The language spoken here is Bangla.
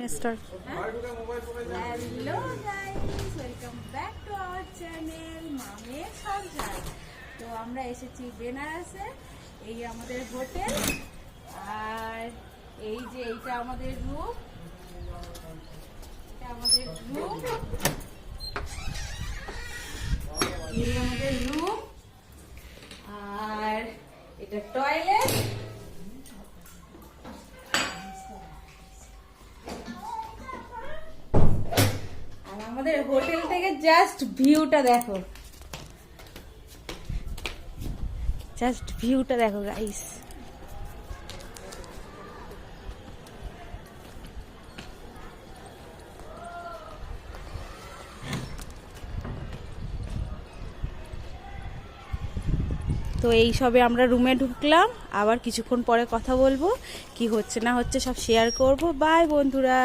Hello guys, welcome back to our channel মামের সংসার। তো আমরা এসেছি বেনারসে, এই আমাদের হোটেল, আর এই যে এইটা আমাদের রুম, এই আমাদের রুম, আর এটা টয়লেট। আমাদের হোটেল থেকে জাস্ট ভিউটা দেখো, গাইস। তো এই সবে আমরা রুমে ঢুকলাম, আবার কিছুক্ষণ পরে কথা বলবো, কি হচ্ছে না হচ্ছে সব শেয়ার করব। বাই বন্ধুরা।